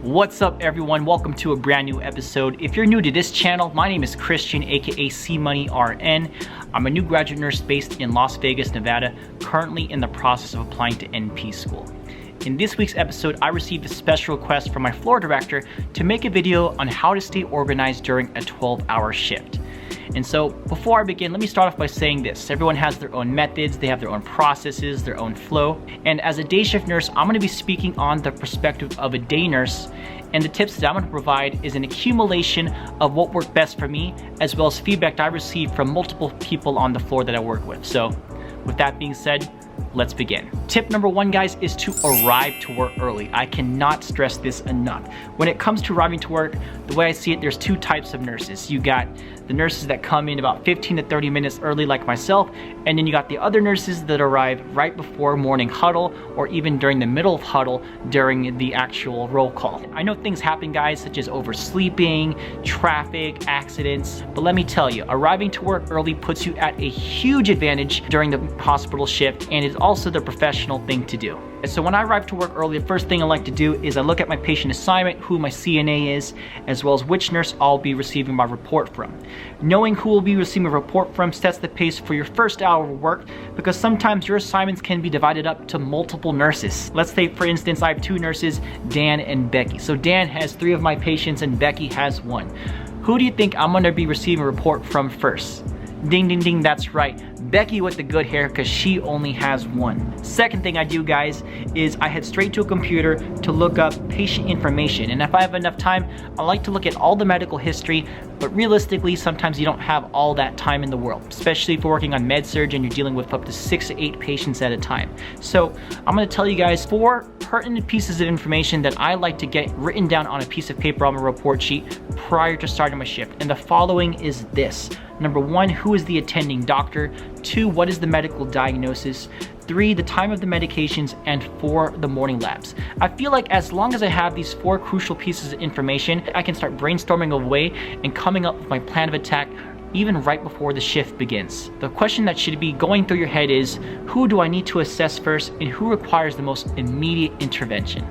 What's up everyone, welcome to a brand new episode. If you're new to this channel, my name is Christian, aka C-Money-RN. I'm a new graduate nurse based in Las Vegas, Nevada, currently in the process of applying to NP school. In this week's episode, I received a special request from my floor director to make a video on how to stay organized during a 12-hour shift. And so before I begin, let me start off by saying this. Everyone has their own methods, they have their own processes, their own flow. And as a day shift nurse, I'm gonna be speaking on the perspective of a day nurse, and the tips that I'm gonna provide is an accumulation of what worked best for me, as well as feedback I received from multiple people on the floor that I work with. So with that being said, let's begin. Tip number one, guys, is to arrive to work early. I cannot stress this enough. When it comes to arriving to work, the way I see it, there's two types of nurses. You got the nurses that come in about 15 to 30 minutes early like myself, and then you got the other nurses that arrive right before morning huddle or even during the middle of huddle during the actual roll call. I know things happen, guys, such as oversleeping, traffic, accidents, but let me tell you, arriving to work early puts you at a huge advantage during the hospital shift, and is also the professional thing to do. So when I arrive to work early, the first thing I like to do is I look at my patient assignment, who my CNA is, as well as which nurse I'll be receiving my report from. Knowing who will be receiving a report from sets the pace for your first hour of work, because sometimes your assignments can be divided up to multiple nurses. Let's say, for instance, I have two nurses, Dan and Becky. So Dan has 3 of my patients and Becky has 1. Who do you think I'm gonna be receiving a report from first? Ding, ding, ding, that's right. Becky with the good hair, because she only has 1. Second thing I do, guys, is I head straight to a computer to look up patient information. And if I have enough time, I like to look at all the medical history, but realistically, sometimes you don't have all that time in the world, especially if you're working on med-surg and you're dealing with up to 6 to 8 patients at a time. So I'm gonna tell you guys 4 pertinent pieces of information that I like to get written down on a piece of paper on my report sheet prior to starting my shift. And the following is this. Number 1, who is the attending doctor? 2, what is the medical diagnosis? 3, the time of the medications, and 4, the morning labs. I feel like as long as I have these 4 crucial pieces of information, I can start brainstorming away and coming up with my plan of attack even right before the shift begins. The question that should be going through your head is, who do I need to assess first and who requires the most immediate intervention?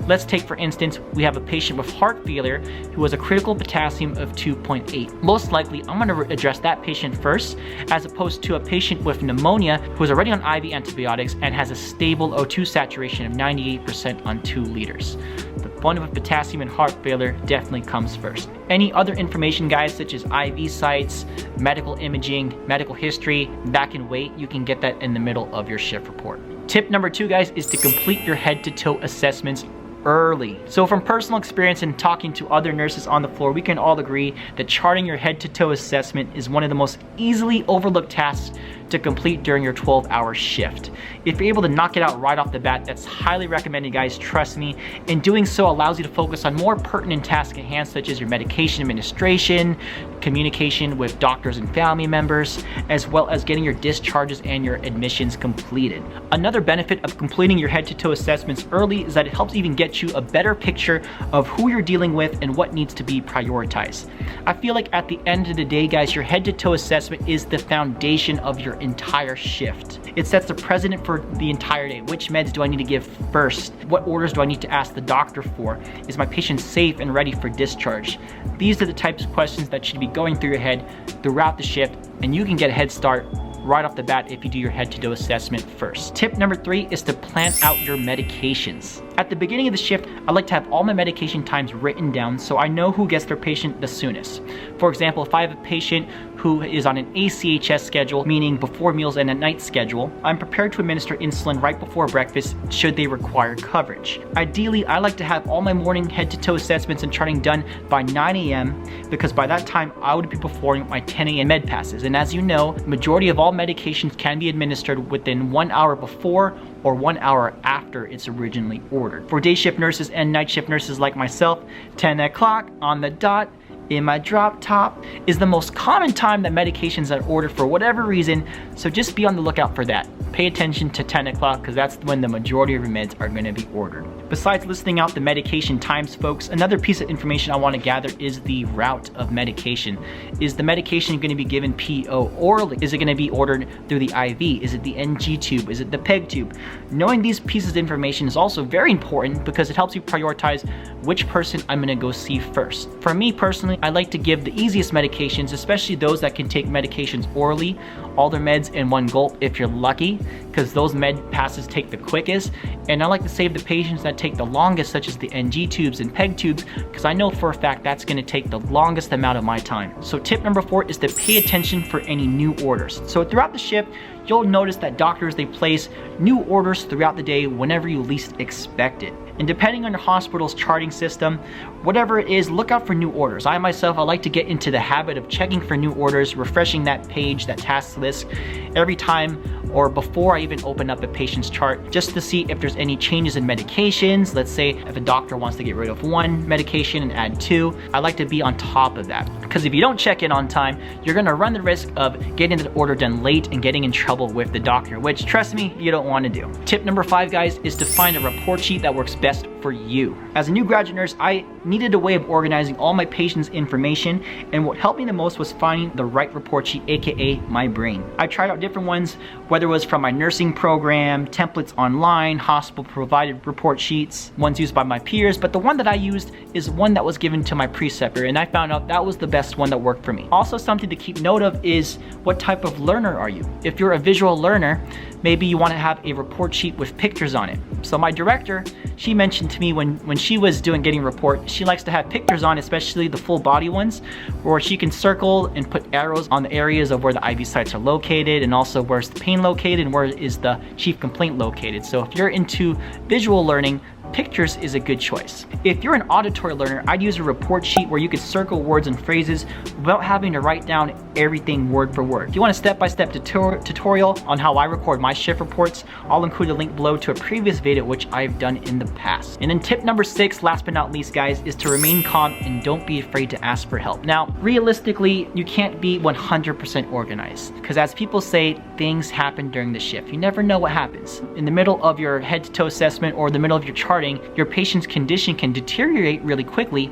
Let's take, for instance, we have a patient with heart failure who has a critical potassium of 2.8. Most likely, I'm gonna address that patient first, as opposed to a patient with pneumonia who is already on IV antibiotics and has a stable O2 saturation of 98% on 2 liters. The one with potassium and heart failure definitely comes first. Any other information, guys, such as IV sites, medical imaging, medical history, that can wait. You can get that in the middle of your shift report. Tip number 2, guys, is to complete your head-to-toe assessments early. So from personal experience and talking to other nurses on the floor, we can all agree that charting your head-to-toe assessment is one of the most easily overlooked tasks to complete during your 12-hour shift. If you're able to knock it out right off the bat, that's highly recommended, guys, trust me. And doing so allows you to focus on more pertinent tasks at hand, such as your medication administration, communication with doctors and family members, as well as getting your discharges and your admissions completed. Another benefit of completing your head-to-toe assessments early is that it helps even get you a better picture of who you're dealing with and what needs to be prioritized. I feel like at the end of the day, guys, your head-to-toe assessment is the foundation of your entire shift. It sets the precedent for the entire day. Which meds do I need to give first? What orders do I need to ask the doctor for? Is my patient safe and ready for discharge? These are the types of questions that should be going through your head throughout the shift, and you can get a head start right off the bat if you do your head-to-toe assessment first. Tip number 3 is to plan out your medications. At the beginning of the shift, I like to have all my medication times written down so I know who gets their patient the soonest. For example, if I have a patient who is on an ACHS schedule, meaning before meals and at night schedule, I'm prepared to administer insulin right before breakfast should they require coverage. Ideally, I like to have all my morning head-to-toe assessments and charting done by 9 a.m. because by that time, I would be performing my 10 a.m. med passes. And as you know, majority of all medications can be administered within 1 hour before or 1 hour after it's originally ordered. For day shift nurses and night shift nurses like myself, 10 o'clock on the dot in my drop top is the most common time that medications are ordered for whatever reason, so just be on the lookout for that. Pay attention to 10 o'clock because that's when the majority of your meds are going to be ordered. Besides listing out the medication times, folks, another piece of information I want to gather is the route of medication. Is the medication going to be given PO orally? Is it going to be ordered through the IV? Is it the NG tube? Is it the PEG tube? Knowing these pieces of information is also very important because it helps you prioritize which person I'm going to go see first. For me personally, I like to give the easiest medications, especially those that can take medications orally, all their meds in one gulp if you're lucky, because those med passes take the quickest. And I like to save the patients that take the longest, such as the NG tubes and PEG tubes, because I know for a fact that's going to take the longest amount of my time. So tip number 4 is to pay attention for any new orders. So throughout the shift, you'll notice that doctors, they place new orders throughout the day whenever you least expect it. And depending on your hospital's charting system, whatever it is, look out for new orders. I myself, I like to get into the habit of checking for new orders, refreshing that page, that task list every time or before I even open up a patient's chart, just to see if there's any changes in medications. Let's say if a doctor wants to get rid of one medication and add 2, I like to be on top of that. Because if you don't check in on time, you're gonna run the risk of getting the order done late and getting in trouble with the doctor, which, trust me, you don't want to do. Tip number 5, guys, is to find a report sheet that works best for you. As a new graduate nurse, I needed a way of organizing all my patients' information, and what helped me the most was finding the right report sheet, aka my brain. I tried out different ones, whether it was from my nursing program, templates online, hospital provided report sheets, ones used by my peers, but the one that I used is one that was given to my preceptor, and I found out that was the best one that worked for me. Also, something to keep note of is what type of learner are you? If you're a visual learner, maybe you want to have a report sheet with pictures on it. So my director, she mentioned to me when she was getting a report, she likes to have pictures on, especially the full body ones, where she can circle and put arrows on the areas of where the IV sites are located, and also where's the pain located and where is the chief complaint located. So if you're into visual learning, pictures is a good choice. If you're an auditory learner, I'd use a report sheet where you could circle words and phrases without having to write down everything word for word. If you want a step-by-step tutorial on how I record my shift reports, I'll include a link below to a previous video which I've done in the past. And then tip number 6, last but not least, guys, is to remain calm and don't be afraid to ask for help. Now, realistically, you can't be 100% organized, because as people say, things happen during the shift. You never know what happens. In the middle of your head-to-toe assessment or the middle of your chart, your patient's condition can deteriorate really quickly,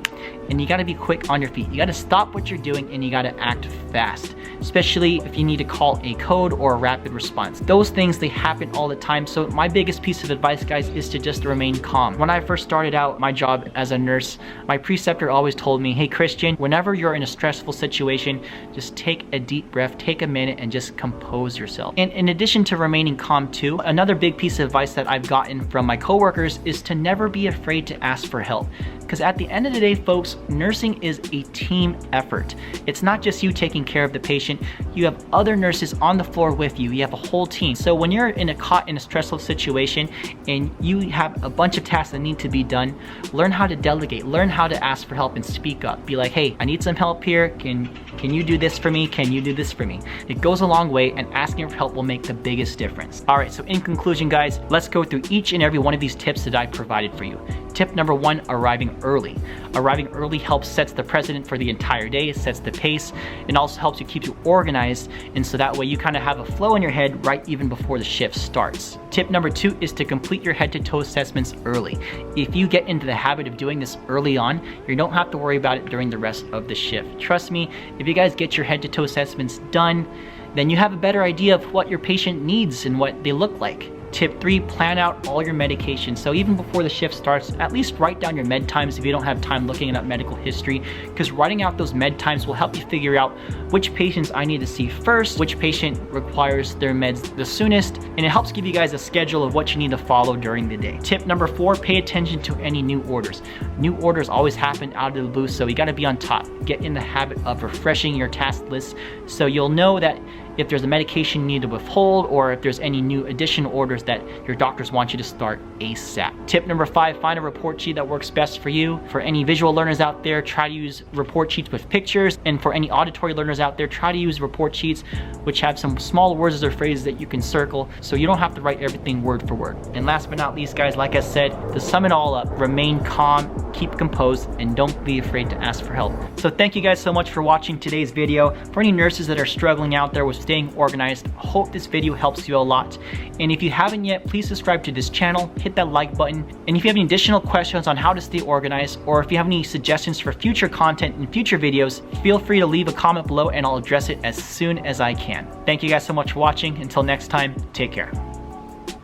and you gotta be quick on your feet. You gotta stop what you're doing and you gotta act fast, especially if you need to call a code or a rapid response. Those things, they happen all the time. So my biggest piece of advice, guys, is to just remain calm. When I first started out my job as a nurse, my preceptor always told me, hey Christian, whenever you're in a stressful situation, just take a deep breath, take a minute, and just compose yourself. And in addition to remaining calm too, another big piece of advice that I've gotten from my coworkers is to never be afraid to ask for help. Because at the end of the day, folks, nursing is a team effort. It's not just you taking care of the patient. You have other nurses on the floor with you. You have a whole team. So when you're caught in a stressful situation and you have a bunch of tasks that need to be done, learn how to delegate, learn how to ask for help and speak up. Be like, hey, I need some help here. Can you do this for me? Can you do this for me? It goes a long way, and asking for help will make the biggest difference. All right, so in conclusion, guys, let's go through each and every one of these tips that I provided for you. Tip number 1, arriving early. Arriving early sets the precedent for the entire day, it sets the pace, and also helps you keep you organized, and so that way you kind of have a flow in your head right even before the shift starts. Tip number 2 is to complete your head-to-toe assessments early. If you get into the habit of doing this early on, you don't have to worry about it during the rest of the shift. Trust me, if you guys get your head-to-toe assessments done, then you have a better idea of what your patient needs and what they look like. Tip 3, plan out all your medications. So even before the shift starts, at least write down your med times if you don't have time looking at medical history, because writing out those med times will help you figure out which patients I need to see first, which patient requires their meds the soonest, and it helps give you guys a schedule of what you need to follow during the day. Tip number 4, pay attention to any new orders. New orders always happen out of the blue, so you gotta be on top. Get in the habit of refreshing your task list so you'll know that if there's a medication you need to withhold, or if there's any new additional orders that your doctors want you to start ASAP. Tip number 5, find a report sheet that works best for you. For any visual learners out there, try to use report sheets with pictures, and for any auditory learners out there, try to use report sheets which have some small words or phrases that you can circle so you don't have to write everything word for word. And last but not least, guys, like I said, to sum it all up, remain calm, keep composed, and don't be afraid to ask for help. So thank you guys so much for watching today's video. For any nurses that are struggling out there with staying organized, I hope this video helps you a lot. And if you haven't yet, please subscribe to this channel, hit that like button. And if you have any additional questions on how to stay organized, or if you have any suggestions for future content in future videos, feel free to leave a comment below and I'll address it as soon as I can. Thank you guys so much for watching. Until next time, take care.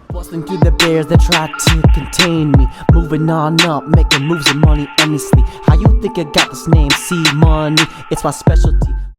Busting through the bears that try to contain me. Moving on up, making moves of money endlessly. How you think I got this name? C Money, it's my specialty.